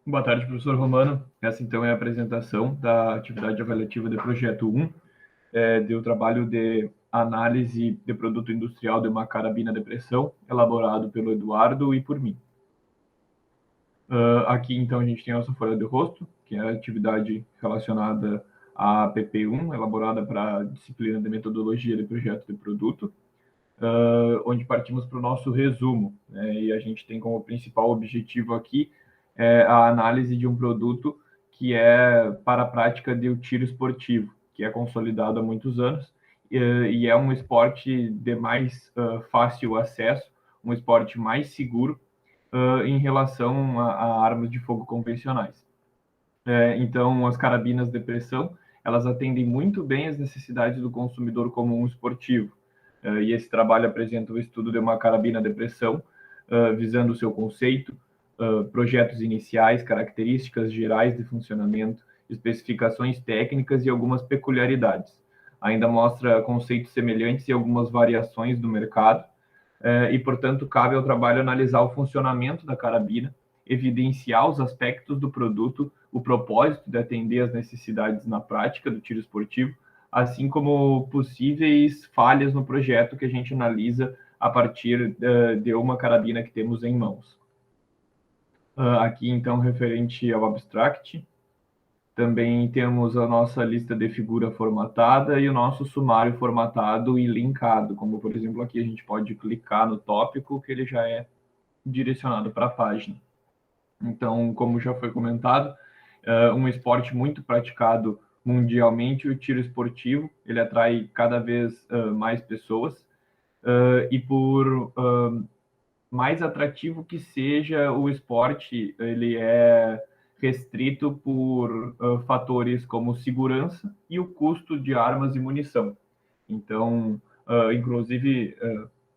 Boa tarde, professor Romano. Essa, então, é a apresentação da atividade avaliativa do projeto 1, do trabalho de análise de produto industrial de uma carabina de pressão, elaborado pelo Eduardo e por mim. Aqui, então, a gente tem a nossa folha de rosto, que é a atividade relacionada à PP1, elaborada para a disciplina de metodologia de projeto de produto, onde partimos para o nosso resumo, né? E a gente tem como principal objetivo aqui a análise de um produto que é para a prática de tiro esportivo, que é consolidado há muitos anos e é um esporte de mais fácil acesso, um esporte mais seguro em relação a armas de fogo convencionais. Então, as carabinas de pressão, elas atendem muito bem as necessidades do consumidor comum esportivo. E esse trabalho apresenta o estudo de uma carabina de pressão, visando o seu conceito, projetos iniciais, características gerais de funcionamento, especificações técnicas e algumas peculiaridades. Ainda mostra conceitos semelhantes e algumas variações do mercado, e, portanto, cabe ao trabalho analisar o funcionamento da carabina, evidenciar os aspectos do produto, o propósito de atender às necessidades na prática do tiro esportivo, assim como possíveis falhas no projeto que a gente analisa a partir de uma carabina que temos em mãos. Aqui, então, referente ao abstract, também temos a nossa lista de figura formatada e o nosso sumário formatado e linkado, como, por exemplo, aqui a gente pode clicar no tópico que ele já é direcionado para a página. Então, como já foi comentado, um esporte muito praticado mundialmente, o tiro esportivo, ele atrai cada vez mais pessoas, e por mais atrativo que seja o esporte, ele é restrito por fatores como segurança e o custo de armas e munição. Então, inclusive,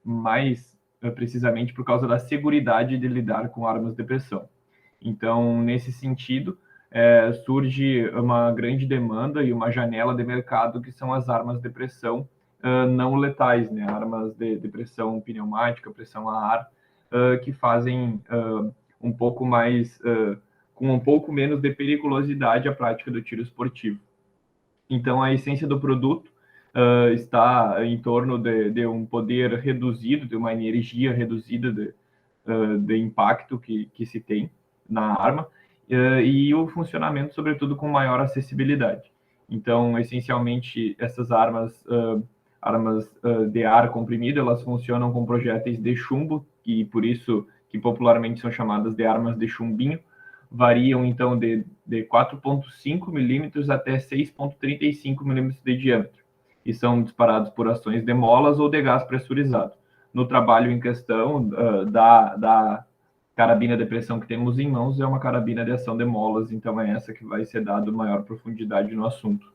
mais precisamente por causa da seguridade de lidar com armas de pressão. Então, nesse sentido, surge uma grande demanda e uma janela de mercado que são as armas de pressão não letais, né? Armas de pressão pneumática, pressão a ar, que fazem um pouco mais, com um pouco menos de periculosidade a prática do tiro esportivo. Então, a essência do produto está em torno de um poder reduzido, de uma energia reduzida de impacto que se tem na arma, e o funcionamento, sobretudo, com maior acessibilidade. Então, essencialmente, essas armas de ar comprimido, elas funcionam com projéteis de chumbo, e por isso que popularmente são chamadas de armas de chumbinho, variam então de 4,5 milímetros até 6,35 milímetros de diâmetro, e são disparados por ações de molas ou de gás pressurizado. No trabalho em questão da carabina de pressão que temos em mãos, é uma carabina de ação de molas, então é essa que vai ser dado maior profundidade no assunto.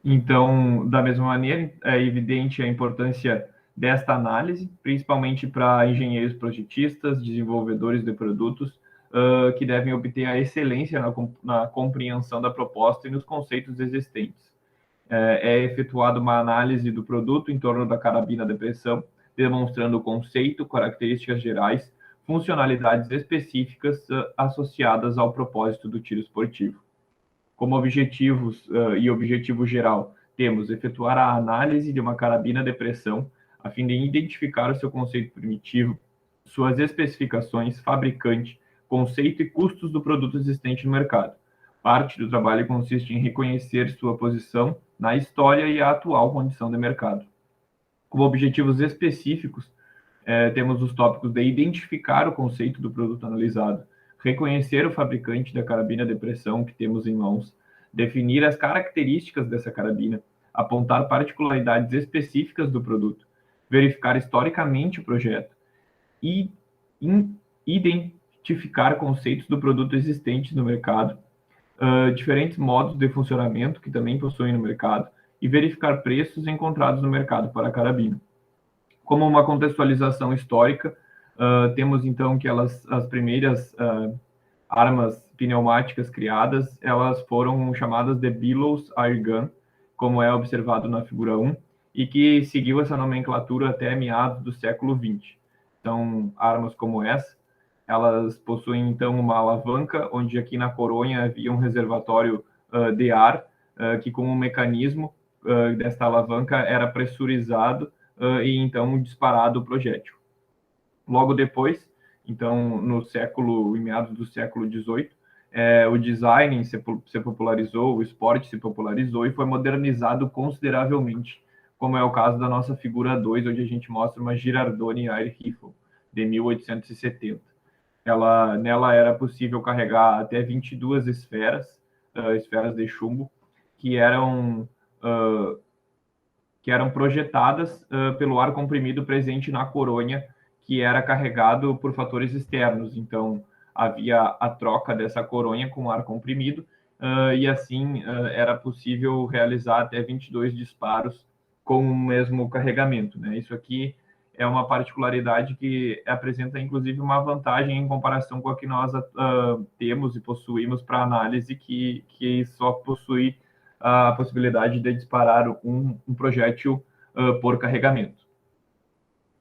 Então, da mesma maneira, é evidente a importância desta análise, principalmente para engenheiros projetistas, desenvolvedores de produtos, que devem obter a excelência na compreensão da proposta e nos conceitos existentes. É efetuada uma análise do produto em torno da carabina de pressão, demonstrando o conceito, características gerais, funcionalidades específicas associadas ao propósito do tiro esportivo. Como objetivos e objetivo geral, temos efetuar a análise de uma carabina de pressão, a fim de identificar o seu conceito primitivo, suas especificações, fabricante, conceito e custos do produto existente no mercado. Parte do trabalho consiste em reconhecer sua posição na história e a atual condição de mercado. Como objetivos específicos, temos os tópicos de identificar o conceito do produto analisado, reconhecer o fabricante da carabina de pressão que temos em mãos, definir as características dessa carabina, apontar particularidades específicas do produto, verificar historicamente o projeto e identificar conceitos do produto existentes no mercado, diferentes modos de funcionamento que também possuem no mercado e verificar preços encontrados no mercado para a carabina. Como uma contextualização histórica, temos então que as primeiras armas pneumáticas criadas, elas foram chamadas de Bellows Air Gun, como é observado na figura 1, e que seguiu essa nomenclatura até meados do século XX. Então, armas como essa Elas possuem, então, uma alavanca, onde aqui na coronha havia um reservatório de ar, que com um mecanismo desta alavanca era pressurizado e, então, disparado o projétil. Logo depois, então, em meados do século XVIII, o design se popularizou, o esporte se popularizou e foi modernizado consideravelmente, como é o caso da nossa figura 2, onde a gente mostra uma Girardoni Air Rifle, de 1870. Nela era possível carregar até 22 esferas, esferas de chumbo, que eram, uh, que eram projetadas pelo ar comprimido presente na coronha, que era carregado por fatores externos. Então, havia a troca dessa coronha com ar comprimido, e assim era possível realizar até 22 disparos com o mesmo carregamento. Né? Isso aqui é uma particularidade que apresenta, inclusive, uma vantagem em comparação com a que nós temos e possuímos para análise, que só possui a possibilidade de disparar um projétil por carregamento.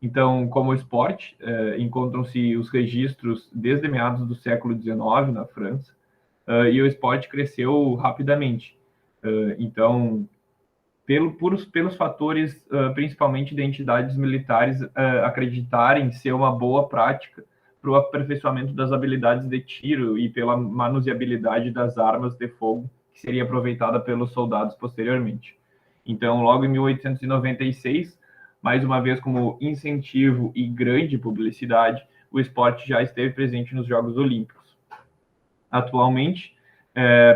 Então, como esporte, encontram-se os registros desde meados do século XIX na França, e o esporte cresceu rapidamente. Então, pelos fatores, principalmente de entidades militares, acreditarem ser uma boa prática para o aperfeiçoamento das habilidades de tiro e pela manuseabilidade das armas de fogo, que seria aproveitada pelos soldados posteriormente. Então, logo em 1896, mais uma vez como incentivo e grande publicidade, o esporte já esteve presente nos Jogos Olímpicos. Atualmente,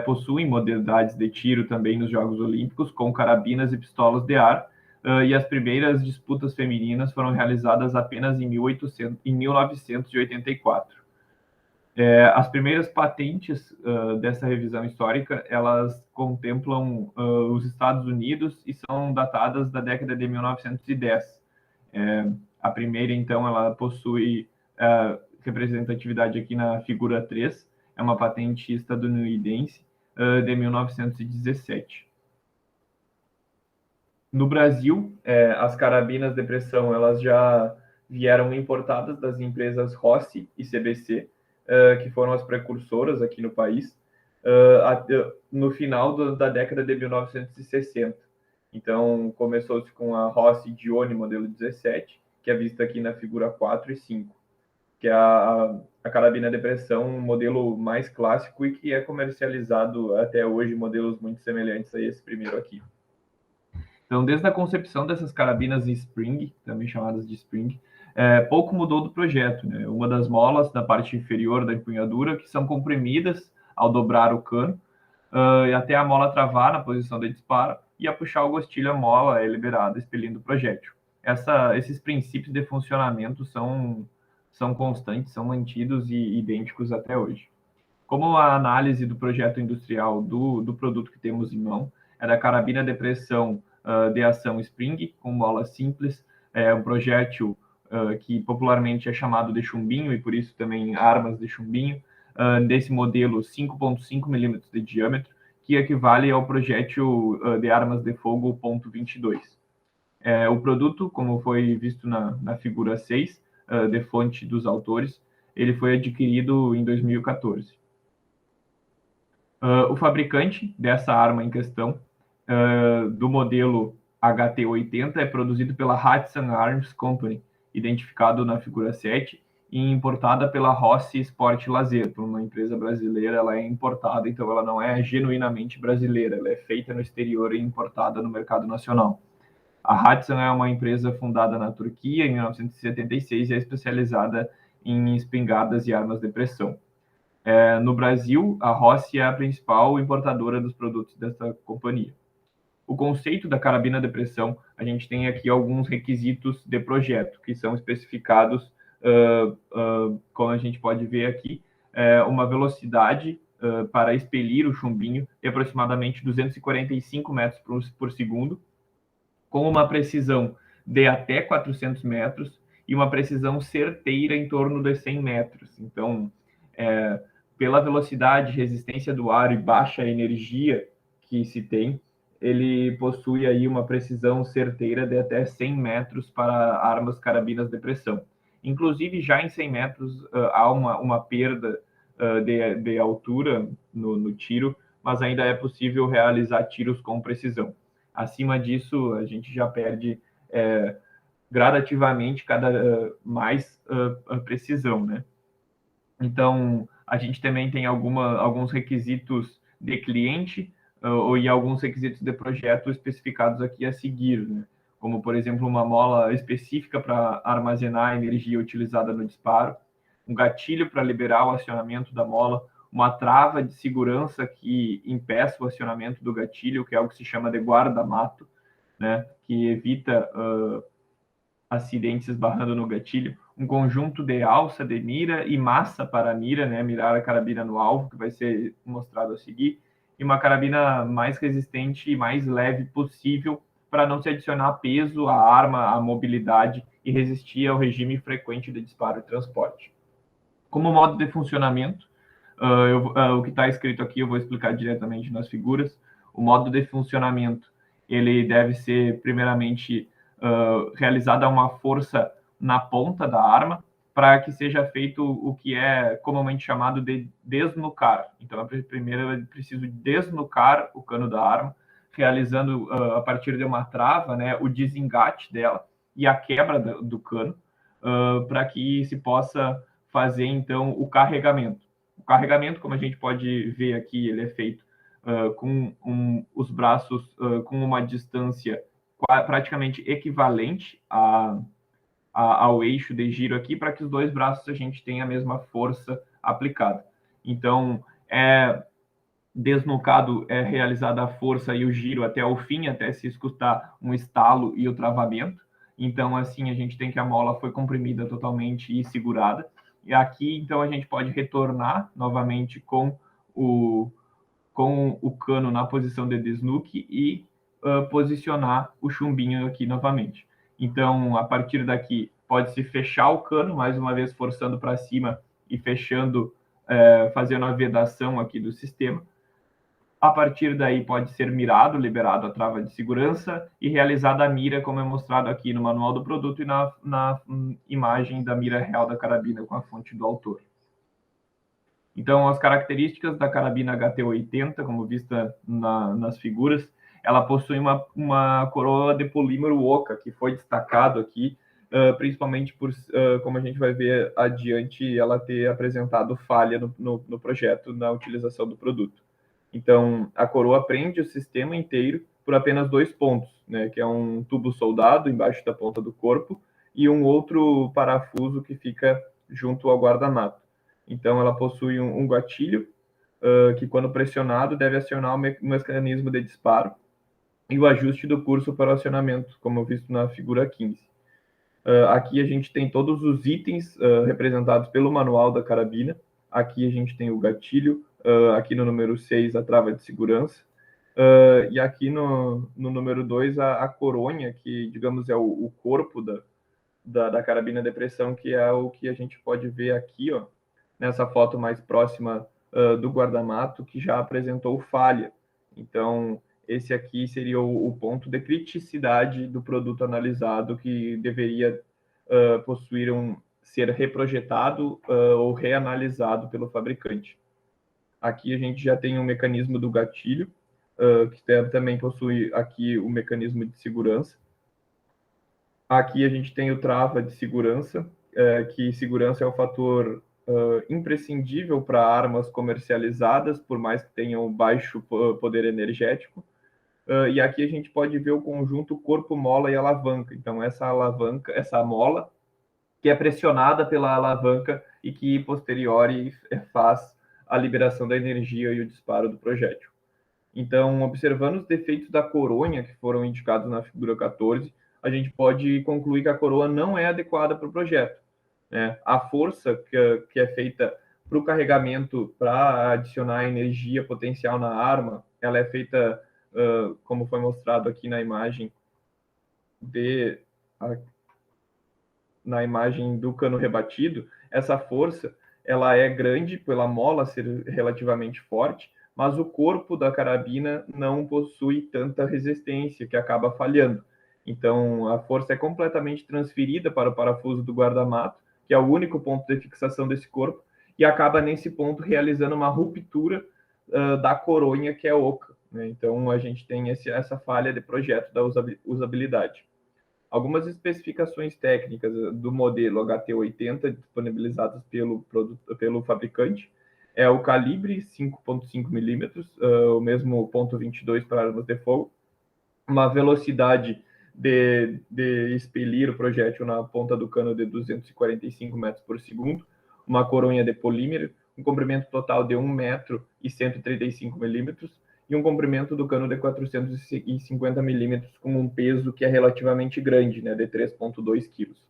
possuem modalidades de tiro também nos Jogos Olímpicos, com carabinas e pistolas de ar, e as primeiras disputas femininas foram realizadas apenas em 1984. As primeiras patentes dessa revisão histórica, elas contemplam os Estados Unidos e são datadas da década de 1910. A primeira, então, ela possui representatividade aqui na figura 3, é uma patente estadunidense de 1917. No Brasil, as carabinas de pressão elas já vieram importadas das empresas Rossi e CBC, que foram as precursoras aqui no país, no final da década de 1960. Então, começou-se com a Rossi Dione modelo 17, que é vista aqui na figura 4 e 5, que é a carabina de pressão, um modelo mais clássico e que é comercializado até hoje, modelos muito semelhantes a esse primeiro aqui. Então, desde a concepção dessas carabinas Spring, também chamadas de Spring, pouco mudou do projeto. Né? Uma das molas da parte inferior da empunhadura, que são comprimidas ao dobrar o cano, e até a mola travar na posição de disparo, e a puxar o gostilho, a mola é liberada, expelindo o projétil. Esses princípios de funcionamento são constantes, são mantidos e idênticos até hoje. Como a análise do projeto industrial do produto que temos em mão é da carabina de pressão de ação Spring, com mola simples, um projétil que popularmente é chamado de chumbinho, e por isso também armas de chumbinho, desse modelo 5,5 milímetros de diâmetro, que equivale ao projétil de armas de fogo .22. O produto, como foi visto na figura 6, de fonte dos autores, ele foi adquirido em 2014. O fabricante dessa arma em questão, do modelo HT-80, é produzido pela Hudson Arms Company, identificado na figura 7, e importada pela Rossi Sport Lazer, por uma empresa brasileira. Ela é importada, então ela não é genuinamente brasileira, ela é feita no exterior e importada no mercado nacional. A Hudson é uma empresa fundada na Turquia em 1976 e é especializada em espingardas e armas de pressão. No Brasil, a Rossi é a principal importadora dos produtos dessa companhia. O conceito da carabina de pressão, a gente tem aqui alguns requisitos de projeto, que são especificados, como a gente pode ver aqui, uma velocidade para expelir o chumbinho de aproximadamente 245 metros por segundo, com uma precisão de até 400 metros e uma precisão certeira em torno de 100 metros. Então, pela velocidade, resistência do ar e baixa energia que se tem, ele possui aí uma precisão certeira de até 100 metros para armas carabinas de pressão. Inclusive, já em 100 metros há uma perda de altura no tiro, mas ainda é possível realizar tiros com precisão. Acima disso, a gente já perde gradativamente cada mais precisão, né? Então, a gente também tem alguns requisitos de cliente e alguns requisitos de projeto especificados aqui a seguir, né? Como, por exemplo, uma mola específica para armazenar a energia utilizada no disparo, um gatilho para liberar o acionamento da mola, uma trava de segurança que impeça o acionamento do gatilho, que é o que se chama de guarda-mato, né? Que evita acidentes esbarrando no gatilho, um conjunto de alça de mira e massa para a mira, né, mirar a carabina no alvo, que vai ser mostrado a seguir, e uma carabina mais resistente e mais leve possível para não se adicionar peso à arma, à mobilidade e resistir ao regime frequente de disparo e transporte. Como modo de funcionamento, o que está escrito aqui eu vou explicar diretamente nas figuras. O modo de funcionamento, ele deve ser primeiramente realizada uma força na ponta da arma para que seja feito o que é comumente chamado de desnucar. Então, primeiro é preciso desnucar o cano da arma, realizando a partir de uma trava, né, o desengate dela e a quebra do cano, para que se possa fazer então o carregamento. O carregamento, como a gente pode ver aqui, ele é feito com os braços com uma distância praticamente equivalente ao eixo de giro aqui, para que os dois braços a gente tenha a mesma força aplicada. Então, desnucado é realizada a força e o giro até o fim, até se escutar um estalo e o travamento. Então, assim, a gente tem que a mola foi comprimida totalmente e segurada. E aqui, então, a gente pode retornar novamente com o cano na posição de desnuque e posicionar o chumbinho aqui novamente. Então, a partir daqui, pode-se fechar o cano, mais uma vez forçando para cima e fechando, fazendo a vedação aqui do sistema. A partir daí, pode ser mirado, liberado a trava de segurança e realizada a mira, como é mostrado aqui no manual do produto e na imagem da mira real da carabina com a fonte do autor. Então, as características da carabina HT80, como vista nas figuras, ela possui uma coroa de polímero oca, que foi destacado aqui, principalmente por, como a gente vai ver adiante, ela ter apresentado falha no projeto, na utilização do produto. Então, a coroa prende o sistema inteiro por apenas 2 pontos, né, que é um tubo soldado embaixo da ponta do corpo e um outro parafuso que fica junto ao guardanapo. Então, ela possui um gatilho que, quando pressionado, deve acionar o mecanismo de disparo e o ajuste do curso para o acionamento, como visto na figura 15. Aqui a gente tem todos os itens representados pelo manual da carabina. Aqui a gente tem o gatilho, aqui no número 6 a trava de segurança, e aqui no número 2 a coronha, que, digamos, é o corpo da carabina de pressão, que é o que a gente pode ver aqui, ó, nessa foto mais próxima do guarda-mato, que já apresentou falha. Então, esse aqui seria o ponto de criticidade do produto analisado, que deveria possuir ser reprojetado ou reanalisado pelo fabricante. Aqui a gente já tem um mecanismo do gatilho, que também possui aqui o mecanismo de segurança. Aqui a gente tem o trava de segurança, que segurança é o fator imprescindível para armas comercializadas, por mais que tenham baixo poder energético. E aqui a gente pode ver o conjunto corpo, mola e alavanca. Então, essa alavanca, essa mola, que é pressionada pela alavanca e que, posteriori, faz a liberação da energia e o disparo do projétil. Então, observando os defeitos da coronha, que foram indicados na figura 14, a gente pode concluir que a coroa não é adequada para o projeto, né? A força que é feita para o carregamento, para adicionar energia potencial na arma, ela é feita, como foi mostrado aqui na imagem na imagem do cano rebatido. Essa força ela é grande pela mola ser relativamente forte, mas o corpo da carabina não possui tanta resistência, que acaba falhando. Então, a força é completamente transferida para o parafuso do guarda-mato, que é o único ponto de fixação desse corpo, e acaba nesse ponto realizando uma ruptura da coronha, que é oca, né? Então a gente tem essa falha de projeto da usabilidade. Algumas especificações técnicas do modelo HT80 disponibilizadas pelo fabricante é o calibre 5.5 milímetros, o mesmo ponto 22 para armas de fogo, uma velocidade de expelir o projétil na ponta do cano de 245 metros por segundo, uma coronha de polímero, um comprimento total de 1 metro e 135 milímetros, e um comprimento do cano de 450 milímetros, com um peso que é relativamente grande, né, de 3,2 quilos.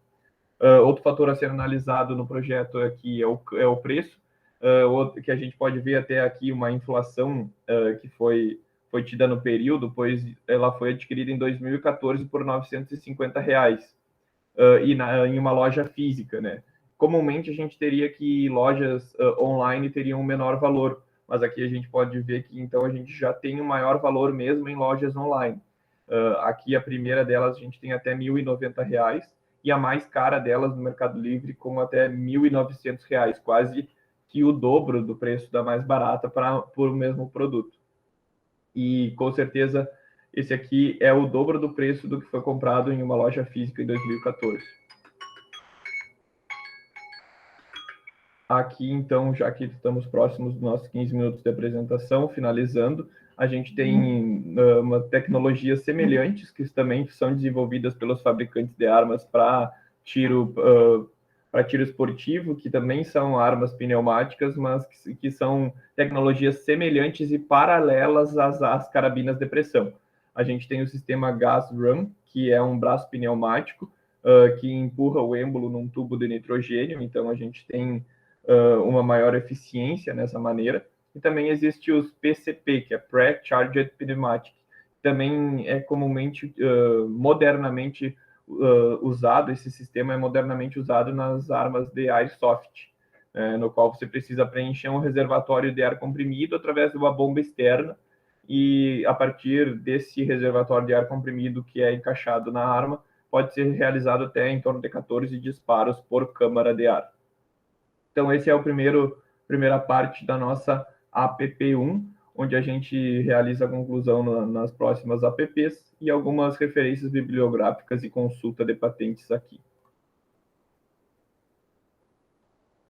Outro fator a ser analisado no projeto aqui é o preço, outro, que a gente pode ver até aqui uma inflação que foi tida no período, pois ela foi adquirida em 2014 por R$ 950, em uma loja física, né? Comumente a gente teria que lojas online teriam um menor valor, mas aqui a gente pode ver que então a gente já tem um maior valor mesmo em lojas online. Aqui a primeira delas a gente tem até R$ 1.090, e a mais cara delas no Mercado Livre com até R$ 1.900, quase que o dobro do preço da mais barata por o mesmo produto. E com certeza esse aqui é o dobro do preço do que foi comprado em uma loja física em 2014. Aqui, então, já que estamos próximos dos nossos 15 minutos de apresentação, finalizando, a gente tem tecnologias semelhantes que também são desenvolvidas pelos fabricantes de armas para tiro esportivo, que também são armas pneumáticas, mas que são tecnologias semelhantes e paralelas às carabinas de pressão. A gente tem o sistema Gas Run, que é um braço pneumático que empurra o êmbolo num tubo de nitrogênio, então a gente tem uma maior eficiência nessa maneira. E também existe os PCP, que é Pre-Charged Pneumatic, também é comumente, modernamente usado, esse sistema é modernamente usado nas armas de Airsoft, no qual você precisa preencher um reservatório de ar comprimido através de uma bomba externa, e a partir desse reservatório de ar comprimido que é encaixado na arma, pode ser realizado até em torno de 14 disparos por câmara de ar. Então, esse é a primeira parte da nossa APP1, onde a gente realiza a conclusão nas próximas APPs e algumas referências bibliográficas e consulta de patentes aqui.